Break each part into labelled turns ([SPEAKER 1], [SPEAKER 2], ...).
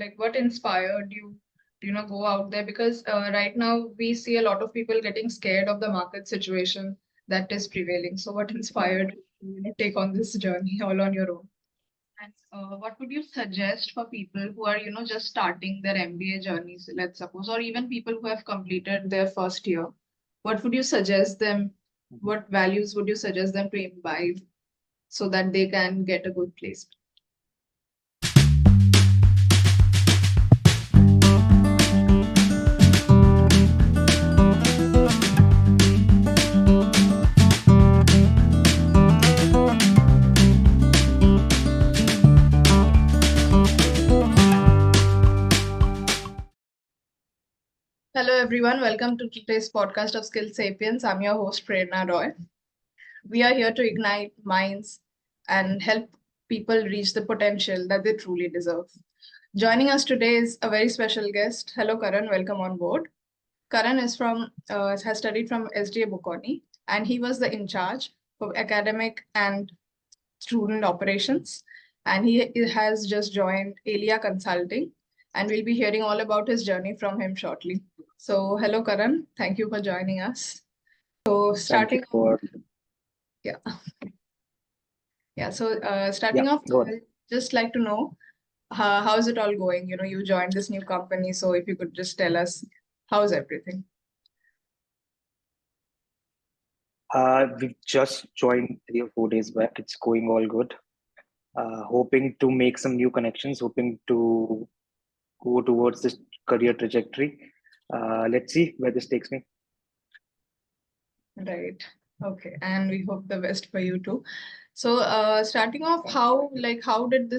[SPEAKER 1] Like what inspired you to, go out there? Because right now we see a lot of people getting scared of the market situation that is prevailing. So what inspired you to, take on this journey all on your own? And what would you suggest for people who are, just starting their MBA journeys, let's suppose, or even people who have completed their first year? What would you suggest them?
[SPEAKER 2] Mhm.
[SPEAKER 1] What values would you suggest them to imbibe so that they can get a good place? Hello, everyone. Welcome to today's podcast of Skilled Sapiens. I'm your host, Prerna Roy. We are here to ignite minds and help people reach the potential that they truly deserve. Joining us today is a very special guest. Hello, Karan. Welcome on board. Karan is has studied from SDA Bocconi, and he was the in charge of academic and student operations. And he has just joined Alia Consulting, and we'll be hearing all about his journey from him shortly. So, hello, Karan. Thank you for joining us. So,
[SPEAKER 2] Thank you
[SPEAKER 1] starting off,
[SPEAKER 2] for,
[SPEAKER 1] yeah, yeah. So,
[SPEAKER 2] yeah,
[SPEAKER 1] starting off,
[SPEAKER 2] go on.
[SPEAKER 1] I'd just like to know how's it all going? You joined this new company, so if you could just tell us how's everything.
[SPEAKER 2] We've just joined 3 or 4 days back. It's going all good. Hoping to make some new connections, hoping to go towards this career trajectory. Let's see where this takes me.
[SPEAKER 1] Right. Okay. And we hope the best for you too. So, starting off, how did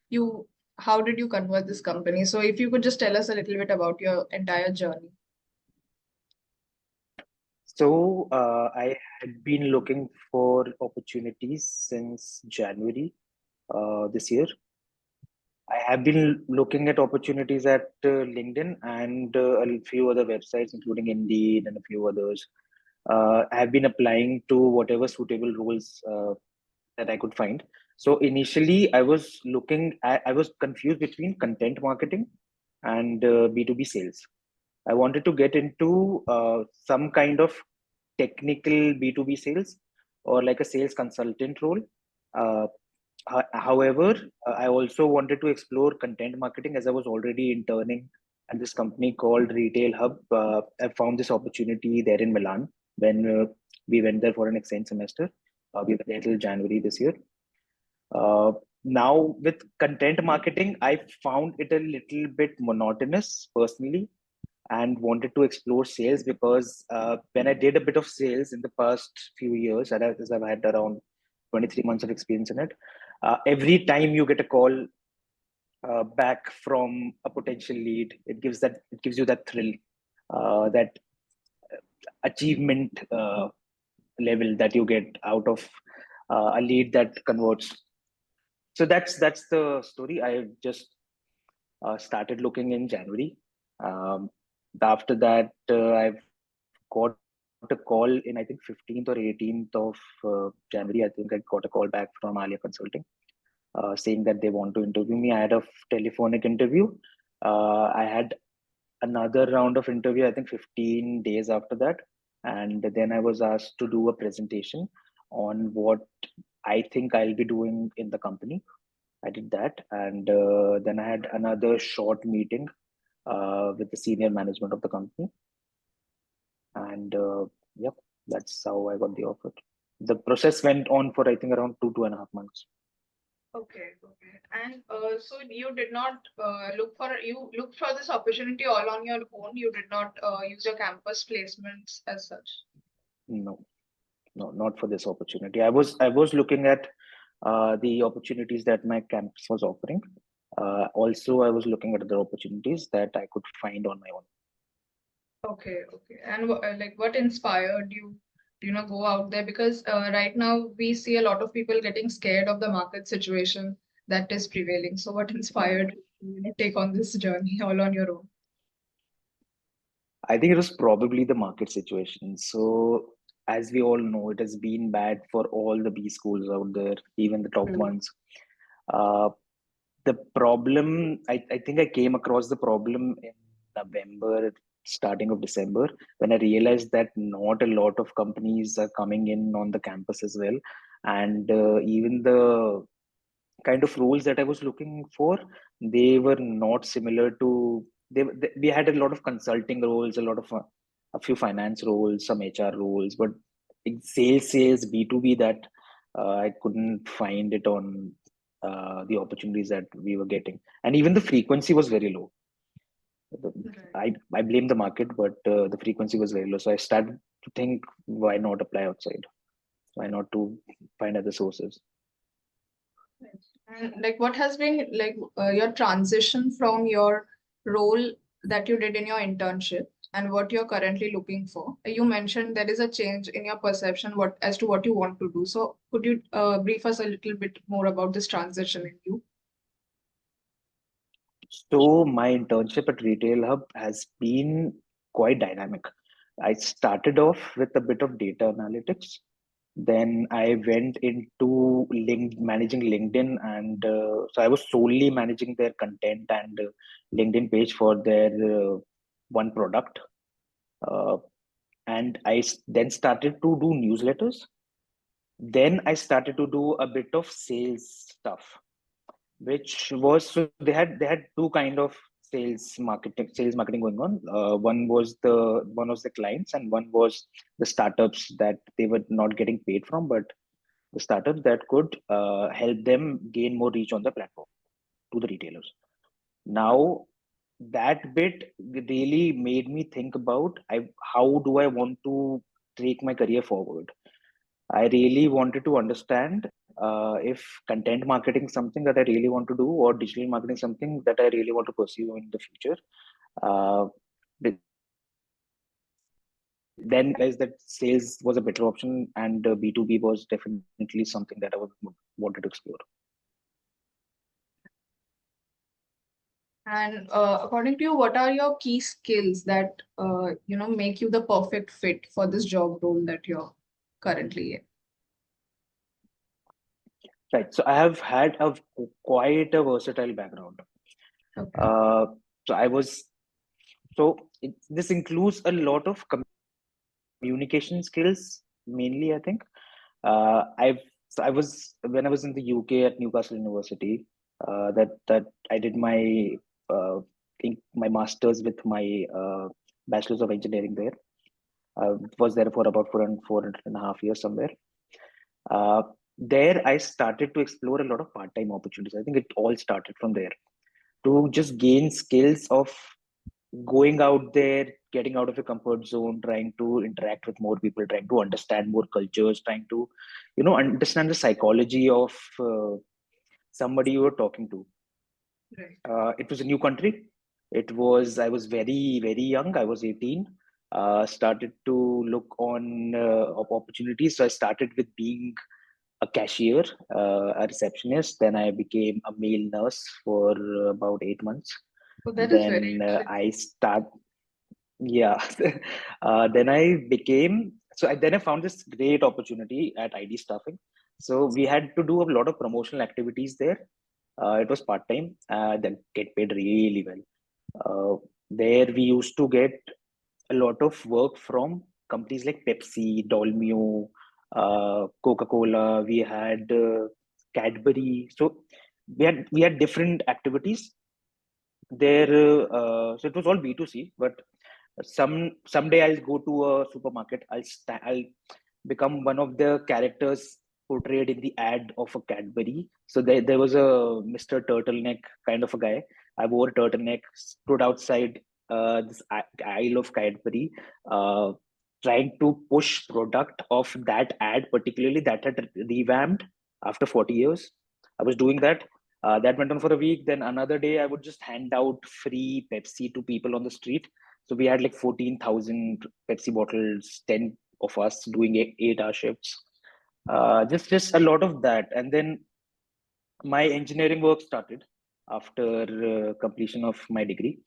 [SPEAKER 1] you, how did you convert this company? So, if you could just tell us a little bit about your entire journey.
[SPEAKER 2] I had been looking for opportunities since January this year. I have been looking at opportunities at LinkedIn and a few other websites, including Indeed and a few others. I have been applying to whatever suitable roles that I could find. So initially, I was confused between content marketing and B2B sales. I wanted to get into some kind of technical B2B sales or like a sales consultant role. Uh, However, I also wanted to explore content marketing as I was already interning at this company called Retail Hub. I found this opportunity there in Milan when we went there for an exchange semester. We were there till January this year. Uh, Now, with content marketing, I found it a little bit monotonous personally and wanted to explore sales because when I did a bit of sales in the past few years, as I've had around 23 months of experience in it, every time you get a call back from a potential lead, it gives you that thrill, that achievement level that you get out of a lead that converts. So that's the story. I just started looking in January. Um, After that, I've got a call in, I think, 15th or 18th of January. I think I got a call back from Alia Consulting saying that they want to interview me. I had a telephonic interview. I had another round of interview, I think 15 days after that. And then I was asked to do a presentation on what I think I'll be doing in the company. I did that. And then I had another short meeting with the senior management of the company. And yep, that's how I got the offer. The process went on for, I think, around 2.5 months.
[SPEAKER 1] Okay, okay. And so you did not you looked for this opportunity all on your own. You did not use your campus placements as such.
[SPEAKER 2] No, no, not for this opportunity. I was looking at the opportunities that my campus was offering. Also, I was looking at other opportunities that I could find on my own.
[SPEAKER 1] Okay, okay. And like what inspired you to, go out there? Because right now we see a lot of people getting scared of the market situation that is prevailing. So what inspired you to, take on this journey all on your own?
[SPEAKER 2] I think it was probably the market situation. So, as we all know, it has been bad for all the B schools out there, even the top
[SPEAKER 1] Mm.
[SPEAKER 2] ones. Uh, the problem, I think I came across the problem in November, starting of December, when I realized that not a lot of companies are coming in on the campus as well. And even the kind of roles that I was looking for, they were not similar to, we had a lot of consulting roles, a few finance roles, some HR roles, but sales, B2B, that I couldn't find it on the opportunities that we were getting. And even the frequency was very low.
[SPEAKER 1] Right.
[SPEAKER 2] I blame the market, but the frequency was very low. So I started to think, why not apply outside? Why not to find other sources?
[SPEAKER 1] Right. And like, what has been like your transition from your role that you did in your internship and what you're currently looking for? You mentioned there is a change in your perception what as to what you want to do. So could you brief us a little bit more about this transition in you?
[SPEAKER 2] So my internship at Retail Hub has been quite dynamic. I started off with a bit of data analytics. Then I went into managing LinkedIn, and so I was solely managing their content and LinkedIn page for their one product. Uh, and then started to do newsletters. Then I started to do a bit of sales stuff, which was, so they had two kind of sales marketing going on. One was the clients, and one was the startups that they were not getting paid from, but the startups that could help them gain more reach on the platform to the retailers. Now that bit really made me think about, how do I want to take my career forward. I really wanted to understand if content marketing is something that I really want to do, or digital marketing something that I really want to pursue in the future. Uh, then realized that sales was a better option, and B2B was definitely something that I wanted to explore.
[SPEAKER 1] And according to you, what are your key skills that make you the perfect fit for this job role that you're currently in?
[SPEAKER 2] Right. So I have had quite a versatile background.
[SPEAKER 1] Okay.
[SPEAKER 2] Uh, so I was so this includes a lot of communication skills mainly. I think I've so I was when I was in the UK at Newcastle University. That I did uh, my masters with my bachelor's of engineering there. Was there for about 4.5 years somewhere. Uh, there I started to explore a lot of part-time opportunities. I think it all started from there, to just gain skills of going out there, getting out of your comfort zone, trying to interact with more people, trying to understand more cultures, trying to, understand the psychology of somebody you were talking to.
[SPEAKER 1] Right.
[SPEAKER 2] It was a new country. I was very, very young. I was 18. Started to look on opportunities. So I started with being a cashier, a receptionist. Then I became a male nurse for about 8 months.
[SPEAKER 1] So that is very
[SPEAKER 2] Then
[SPEAKER 1] interesting.
[SPEAKER 2] I start Yeah. Then I found this great opportunity at ID staffing. So we had to do a lot of promotional activities there. It was part time. Then get paid really well. There we used to get a lot of work from companies like Pepsi, Dolmio, Coca-Cola. We had Cadbury. So we had different activities there. So it was all B2C, but someday I'll go to a supermarket. I'll become one of the characters portrayed in the ad of a Cadbury. So there was a Mr. Turtleneck kind of a guy. I wore a turtleneck, stood outside this aisle of Cadbury, uh, trying to push product of that ad, particularly that had revamped after 40 years. I was doing that. That went on for a week. Then another day, I would just hand out free Pepsi to people on the street. So we had like 14,000 Pepsi bottles, 10 of us doing 8 hour shifts. Just a lot of that. And then my engineering work started after completion of my degree.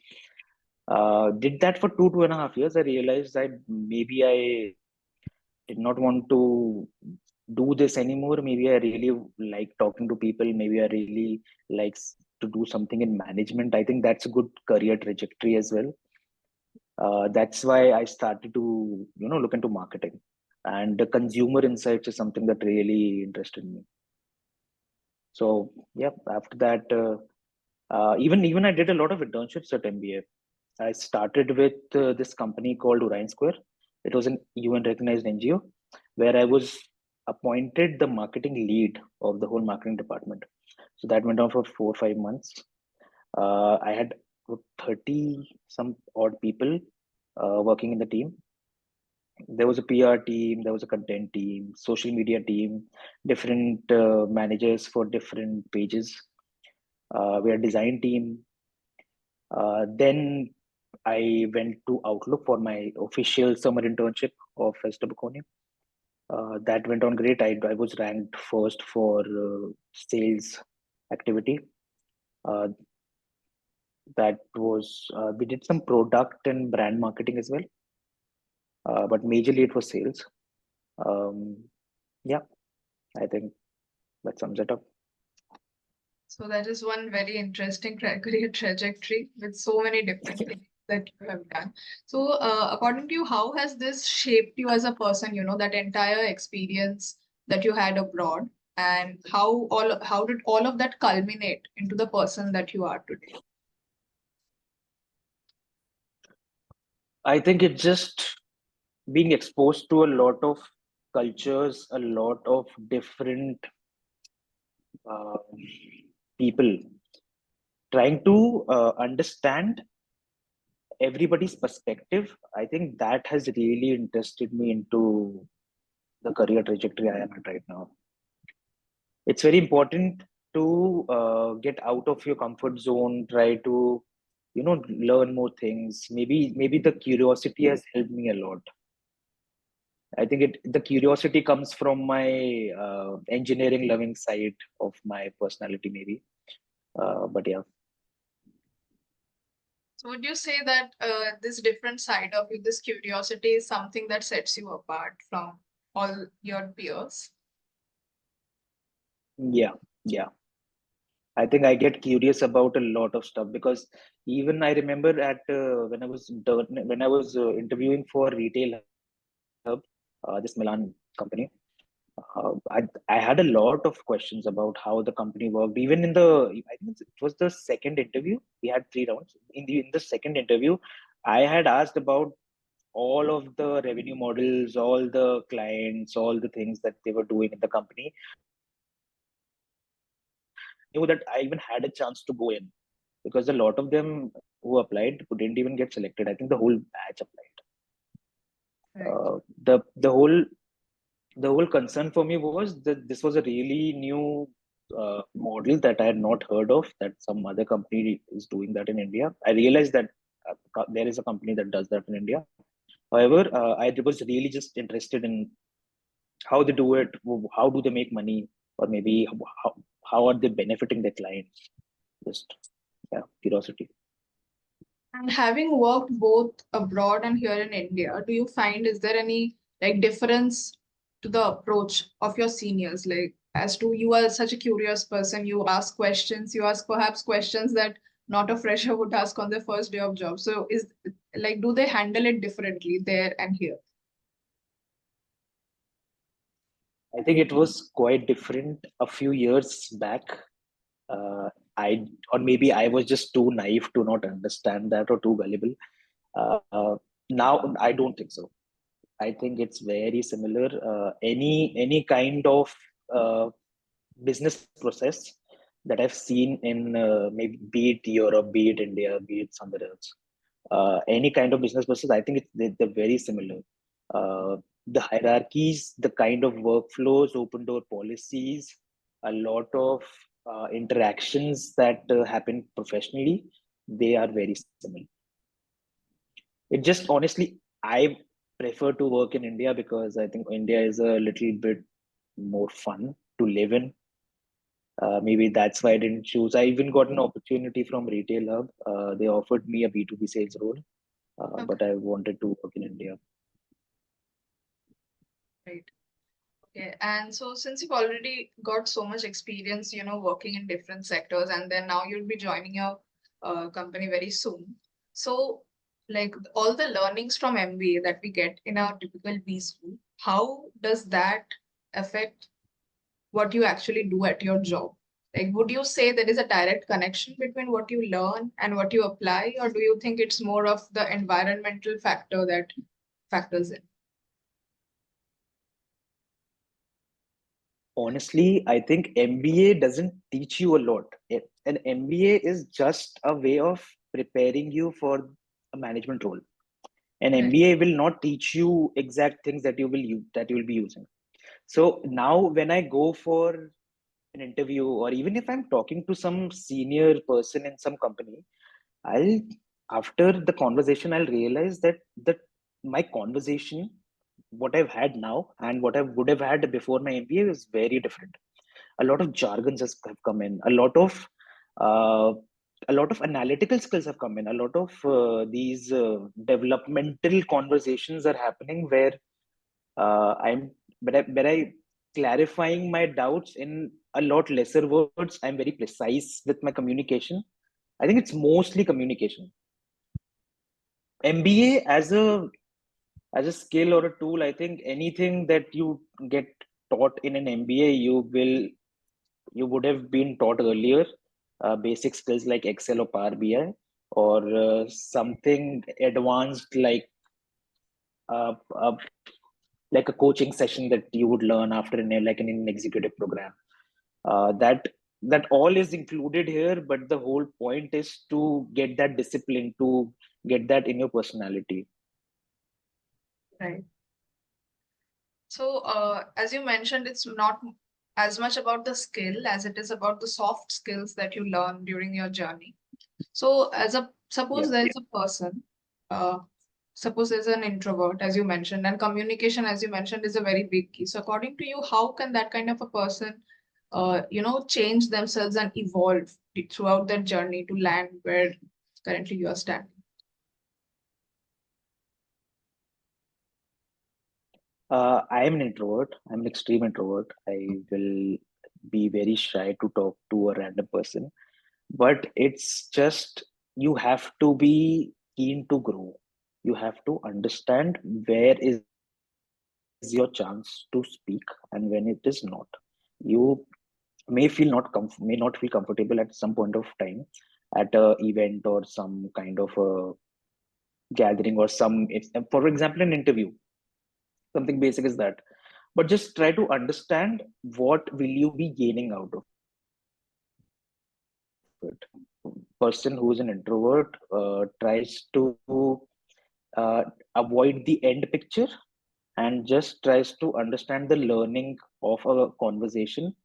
[SPEAKER 2] Did that for 2.5 years. I realized that maybe I did not want to do this anymore. Maybe I really like talking to people. Maybe I really like to to do something in management. I think that's a good career trajectory as well. That's why I started to, look into marketing, and the consumer insights is something that really interested me. So, yeah, after that, even I did a lot of internships at MBA. I started with this company called Orion Square. It was an UN recognized NGO where I was appointed the marketing lead of the whole marketing department. So that went on for 4 or 5 months. I had 30 some odd people working in the team. There was a PR team, there was a content team, social media team, different managers for different pages. We had design team. Then I went to Outlook for my official summer internship of SW. That went on great. I was ranked first for sales activity. Uh, that was We did some product and brand marketing as well, but majorly it was sales. Um, yeah, I think that sums it up.
[SPEAKER 1] So that is one very interesting career trajectory with so many different things that you have done. So, according to you, how has this shaped you as a person? You know, that entire experience that you had abroad, and how did all of that culminate into the person that you are today?
[SPEAKER 2] I think it's just being exposed to a lot of cultures, a lot of different uh, people, trying to understand everybody's perspective. I think that has really interested me into the career trajectory I am at right now. It's very important to get out of your comfort zone, try to, learn more things. Maybe the curiosity has helped me a lot. I think the curiosity comes from my engineering loving side of my personality, maybe. But yeah.
[SPEAKER 1] So, would you say that this different side of you, this curiosity, is something that sets you apart from all your peers?
[SPEAKER 2] Yeah, yeah. I think I get curious about a lot of stuff because even I remember at when I was interviewing for Retail Hub, this Milan company. I had a lot of questions about how the company worked. Even in I think it was the second interview. We had 3 rounds. In the second interview, I had asked about all of the revenue models, all the clients, all the things that they were doing in the company. Before I knew that I even had a chance to go in, because a lot of them who applied who didn't even get selected. I think the whole batch applied.
[SPEAKER 1] Right.
[SPEAKER 2] The whole concern for me was that this was a really new model that I had not heard of, that some other company is doing that in India. I realized that there is a company that does that in India. However, I was really just interested in how they do it, how do they make money, or maybe how are they benefiting their clients. Just, yeah, curiosity.
[SPEAKER 1] And having worked both abroad and here in India, do you find is there any like difference to the approach of your seniors? Like as to you are such a curious person, you ask questions, you ask perhaps questions that not a fresher would ask on their first day of job. So is like do they handle it differently there and here?
[SPEAKER 2] I think it was quite different a few years back. I or maybe I was just too naive to not understand that, or too gullible. Now I don't think so. I think it's very similar. Any kind of uh, business process that I've seen in maybe be it Europe, be it India, be it somewhere else, any kind of business process, I think they're very similar. The hierarchies, the kind of workflows, open door policies, a lot of interactions that happen professionally, they are very similar. It just honestly, I prefer to work in India because I think India is a little bit more fun to live in. Maybe that's why I didn't choose. I even got an opportunity from Retail Hub. They offered me a B2B sales role,
[SPEAKER 1] Okay,
[SPEAKER 2] but I wanted to work in India.
[SPEAKER 1] right. Okay, and so since you've already got so much experience, working in different sectors, and then now you'll be joining your company very soon. So, like all the learnings from MBA that we get in our typical B school, how does that affect what you actually do at your job? Like, would you say there is a direct connection between what you learn and what you apply, or do you think it's more of the environmental factor that factors in?
[SPEAKER 2] Honestly, I think MBA doesn't teach you a lot. An MBA is just a way of preparing you for a management role. An
[SPEAKER 1] Right.
[SPEAKER 2] MBA will not teach you exact things that you will be using. So now when I go for an interview, or even if I'm talking to some senior person in some company, I'll after the conversation I'll realize that my conversation, what I've had now and what I would have had before my MBA is very different. A lot of jargons have come in, uh, a lot of analytical skills have come in, a lot of these developmental conversations are happening where I'm but I clarifying my doubts in a lot lesser words. I'm very precise with my communication. I think it's mostly communication. MBA as a skill or a tool, I think anything that you get taught in an MBA, you would have been taught earlier, basic skills like Excel or Power BI, or something advanced uh, uh, like a coaching session that you would learn after like in an executive program. That all is included here, but the whole point is to get that discipline, to get that in your personality.
[SPEAKER 1] Right. So, as you mentioned, it's not as much about the skill as it is about the soft skills that you learn during your journey. So, suppose
[SPEAKER 2] Yeah.
[SPEAKER 1] there's a person, uh, suppose there's an introvert, as you mentioned, and communication, as you mentioned, is a very big key. So, according to you, how can that kind of a person, change themselves and evolve throughout their journey to land where currently you are standing?
[SPEAKER 2] I am an introvert. I'm an extreme introvert. I will be very shy to talk to a random person. But it's just you have to be keen to grow. You have to understand where is your chance to speak and when it is not. You may not feel comfortable at some point of time at a event or some kind of a gathering or some, if, for example, an interview, something basic is that, but just try to understand what will you be gaining out of it. Person who is an introvert tries to avoid the end picture and just tries to understand the learning of a conversation.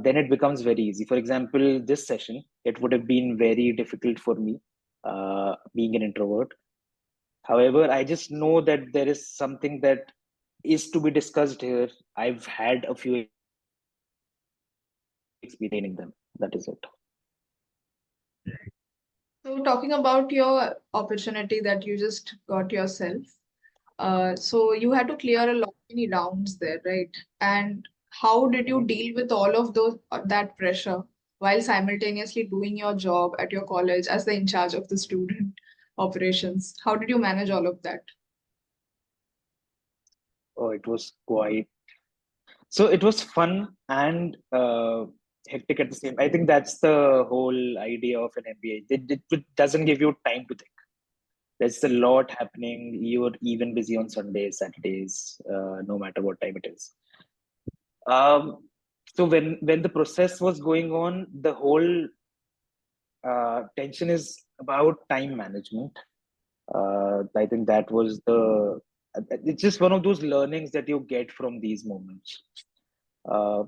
[SPEAKER 2] Then it becomes very easy. For example, this session, it would have been very difficult for me, being an introvert. However, I just know that there is something that is to be discussed here. I've had a few experiences retaining them. That is it.
[SPEAKER 1] So, talking about your opportunity that you just got yourself. So you had to clear a lot many rounds there, right? And how did you
[SPEAKER 2] Mhm.
[SPEAKER 1] deal with all of those that pressure while simultaneously doing your job at your college as the in charge of the student operations? How did you manage all of that?
[SPEAKER 2] Oh, it was quite. So it was fun and hectic at the same. I think that's the whole idea of an MBA. It doesn't give you time to think. There's a lot happening. You're even busy on Sundays, Saturdays, no matter what time it is. Um, so when the process was going on, the whole tension is about time management. I think that was the. It's just one of those learnings that you get from these moments. Uh,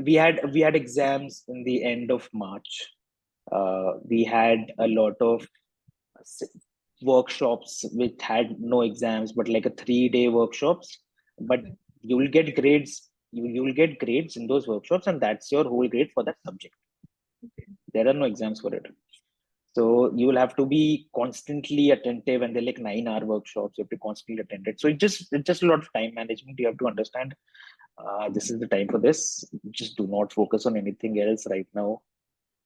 [SPEAKER 2] we had exams in the end of March. We had a lot of s- workshops which had no exams, but like a 3 day workshops. But you will get grades. You will get grades in those workshops, and that's your whole grade for that subject. There are no exams for it. So you will have to be constantly attentive, and they're like 9-hour workshops. You have to constantly attend it. So it's just a lot of time management. You have to understand this is the time for this. Just do not focus on anything else right now.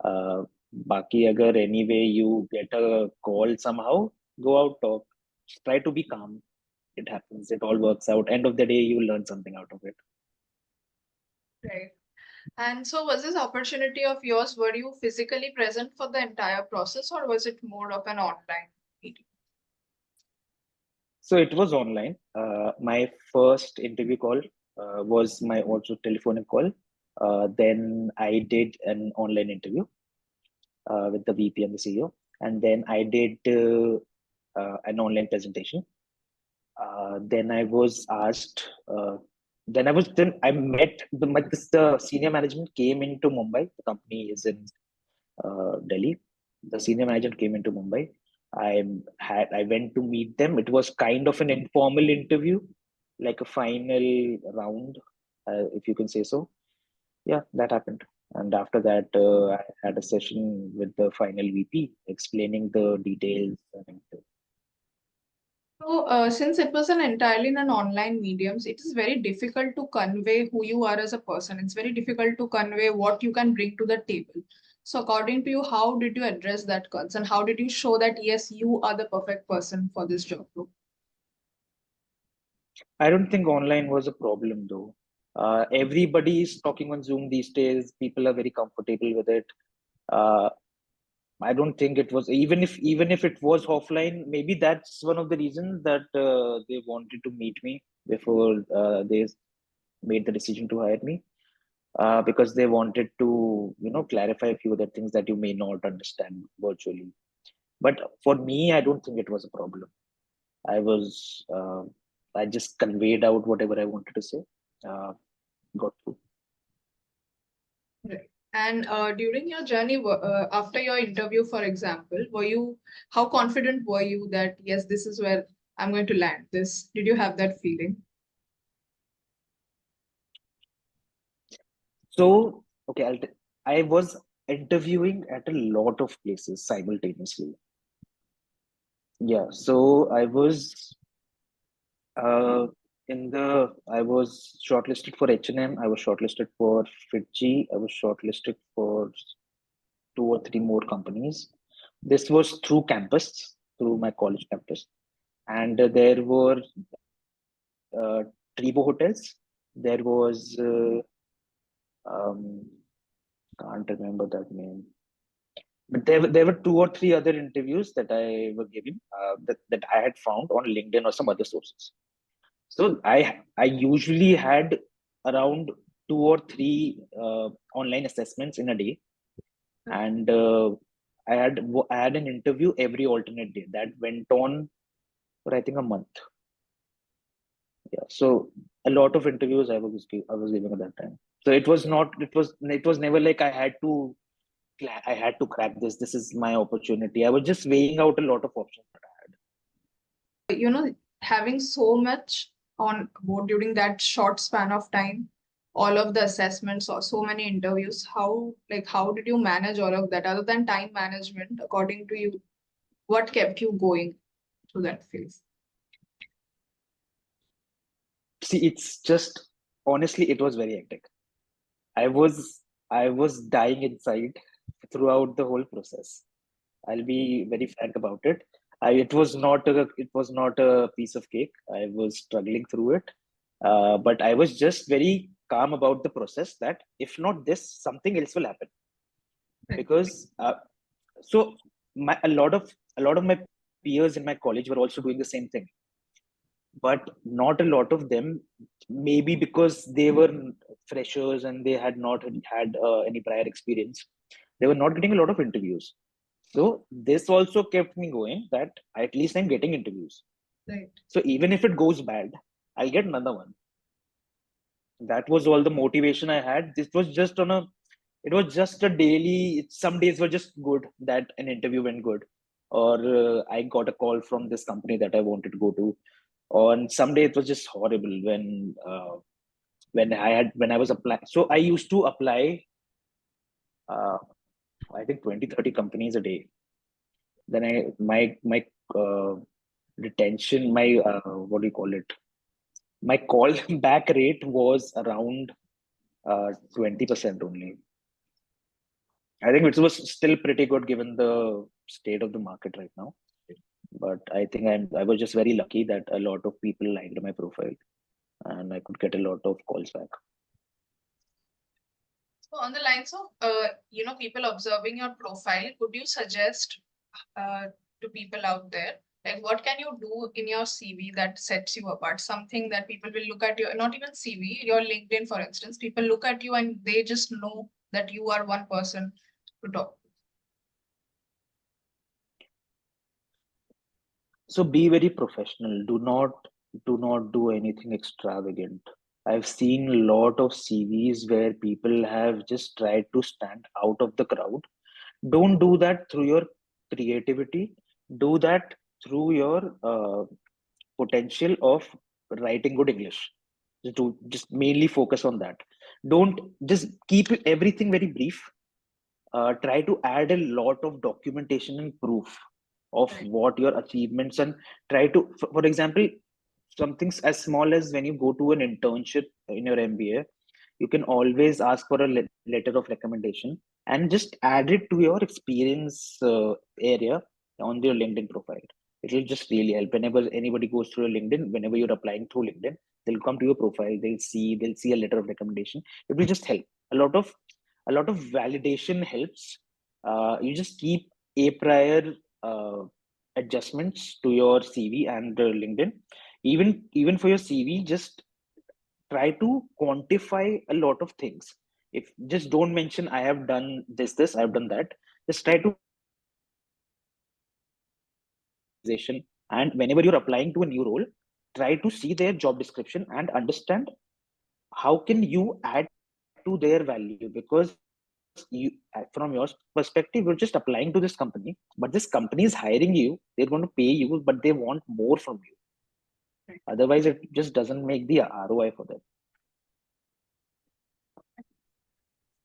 [SPEAKER 2] Uh, Baki agar anyway you get a call somehow, go out, talk. Just try to be calm. It happens. It all works out. End of the day, you learn something out of it.
[SPEAKER 1] Right. And so, was this opportunity of yours, were you physically present for the entire process, or was it more of an online meeting?
[SPEAKER 2] So it was online. My first interview call was my also telephonic call. Then I did an online interview with the VP and the CEO, and then I did an online presentation. Then I was asked. Then I met the senior management came into Mumbai. The company is in Delhi. The senior manager came into Mumbai. I went to meet them. It was kind of an informal interview, like a final round, if you can say so. Yeah, that happened. And after that, I had a session with the final VP explaining the details. And
[SPEAKER 1] So, since it was an entirely in an online mediums, it is very difficult to convey who you are as a person. It's very difficult to convey what you can bring to the table. So, according to you, how did you address that concern? How did you show that yes, you are the perfect person for this job role?
[SPEAKER 2] I don't think online was a problem though. Everybody is talking on Zoom these days. People are very comfortable with it. Uh, I don't think it was even if it was offline. Maybe that's one of the reasons that they wanted to meet me before they made the decision to hire me, because they wanted to clarify a few other things that you may not understand virtually. But for me, I don't think it was a problem. I was I just conveyed out whatever I wanted to say. Uh, Got through.
[SPEAKER 1] Right. And during your journey, after your interview, for example, how confident were you that, yes, this is where I'm going to land this? Did you have that feeling?
[SPEAKER 2] So okay, I was interviewing at a lot of places simultaneously. Yeah, so uh, I was shortlisted for H&M. I was shortlisted for Fitchi. I was shortlisted for two or three more companies. This was through campus, through my college campus, and there were uh, Tribo hotels. There was um, can't remember that name, but there were two or three other interviews that I were giving that I had found on LinkedIn or some other sources. So I usually had around two or three online assessments in a day, and I had an interview every alternate day that went on for I think a month. Yeah, so a lot of interviews I was giving at that time. So it was never like I had to crack this. This is my opportunity. I was just weighing out a lot of options that I had.
[SPEAKER 1] You know, having so much on board during that short span of time, all of the assessments or so many interviews, how did you manage all of that? Other than time management, according to you, what kept you going through that phase?
[SPEAKER 2] See, it's just honestly, it was very hectic. I was I was dying inside throughout the whole process. I'll be very frank about it. It was not a piece of cake. I was struggling through it, but I was just very calm about the process. That if not this, something else will happen.
[SPEAKER 1] Right.
[SPEAKER 2] Because so a lot of my peers in my college were also doing the same thing, but not a lot of them. Maybe because they were freshers and they had not had any prior experience, they were not getting a lot of interviews. So this also kept me going, that at least I'm getting interviews.
[SPEAKER 1] Right.
[SPEAKER 2] So even if it goes bad, I'll get another one. That was all the motivation I had. It was just a daily, some days were just good that an interview went good. Or I got a call from this company that I wanted to go to. On some day it was just horrible when I was applying. So I used to apply, uh, I think 20, 30 companies a day. then my uh, retention, my what do you call it? My call back rate was around 20% only. I think it was still pretty good given the state of the market right now. But I think I was just very lucky that a lot of people liked my profile and I could get a lot of calls back.
[SPEAKER 1] So on the lines of people observing your profile, could you suggest to people out there, like what can you do in your CV that sets you apart? Something that people will look at your, not even CV, your LinkedIn, for instance, people look at you and they just know that you are one person to talk.
[SPEAKER 2] So be very professional. Do not do anything extravagant. I've seen a lot of CVs where people have just tried to stand out of the crowd. Don't do that through your creativity. Do that through your potential of writing good English. Just mainly focus on that. Don't just keep everything very brief. Try to add a lot of documentation and proof of
[SPEAKER 1] Right.
[SPEAKER 2] what your achievements, and try to, for example, something as small as when you go to an internship in your MBA, you can always ask for a letter of recommendation and just add it to your experience area on your LinkedIn profile. It will just really help. Whenever anybody goes through your LinkedIn, whenever you're applying through LinkedIn, they'll come to your profile, they'll see a letter of recommendation. It will just help. A lot of validation helps. You just keep a prior adjustments to your CV and LinkedIn. Even for your CV, just try to quantify a lot of things. If just don't mention I have done this, I've done that. Just try to and whenever you're applying to a new role, try to see their job description and understand how can you add to their value, because you from your perspective, you're just applying to this company, but this company is hiring you, they're going to pay you, but they want more from you.
[SPEAKER 1] Right.
[SPEAKER 2] Otherwise it just doesn't make the ROI for them.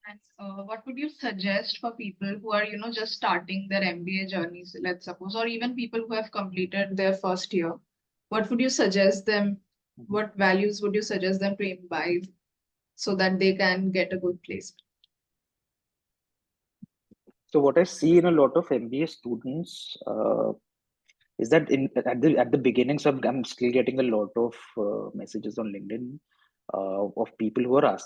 [SPEAKER 1] And what would you suggest for people who are, just starting their MBA journeys, let's suppose, or even people who have completed their first year? What would you suggest them?
[SPEAKER 2] Mhm.
[SPEAKER 1] What values would you suggest them to imbibe so that they can get a good placement?
[SPEAKER 2] So what I see in a lot of MBA students is that at the beginning, so I'm still getting a lot of messages on LinkedIn of people who are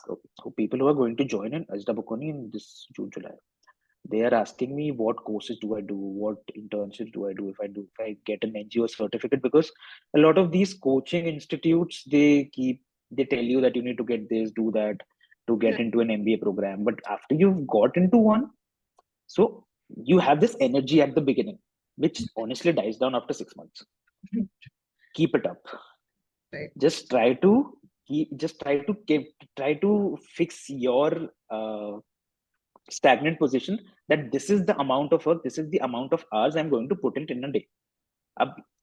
[SPEAKER 2] people who are going to join in Ajda Bukoni in this June, July. They are asking me what courses do I do, what internships do I do, if I get an NGO certificate, because a lot of these coaching institutes, they tell you that you need to get this, do that to
[SPEAKER 1] Yeah.
[SPEAKER 2] get into an MBA program. But after you've got into one, so you have this energy at the beginning, which honestly dies down after 6 months. Keep it up.
[SPEAKER 1] Right.
[SPEAKER 2] Just try to try to fix your stagnant position, that this is the amount of work, this is the amount of hours I'm going to put it in a day.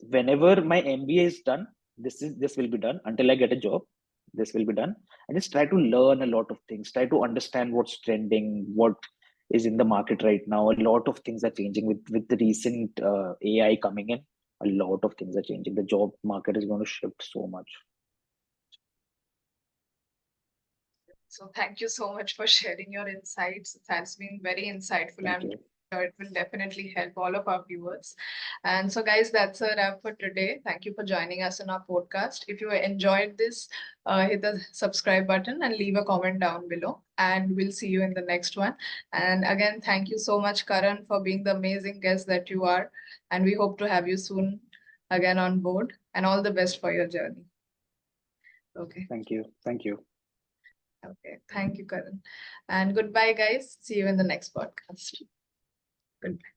[SPEAKER 2] Whenever my MBA is done, this will be done until I get a job. This will be done. And just try to learn a lot of things. Try to understand what's trending, what is in the market right now. A lot of things are changing with the recent AI coming in. A lot of things are changing. The job market is going to shift so much.
[SPEAKER 1] So thank you so much for sharing your insights. It has been very insightful.
[SPEAKER 2] Thank
[SPEAKER 1] I'm
[SPEAKER 2] you.
[SPEAKER 1] sure it will definitely help all of our viewers. And so, guys, that's a wrap for today. Thank you for joining us in our podcast. If you enjoyed this, hit the subscribe button and leave a comment down below. And we'll see you in the next one. And again, thank you so much, Karan, for being the amazing guest that you are. And we hope to have you soon again on board. And all the best for your journey. Okay.
[SPEAKER 2] Thank you. Thank you.
[SPEAKER 1] Okay. Thank you, Karan. And goodbye, guys. See you in the next podcast. Goodbye.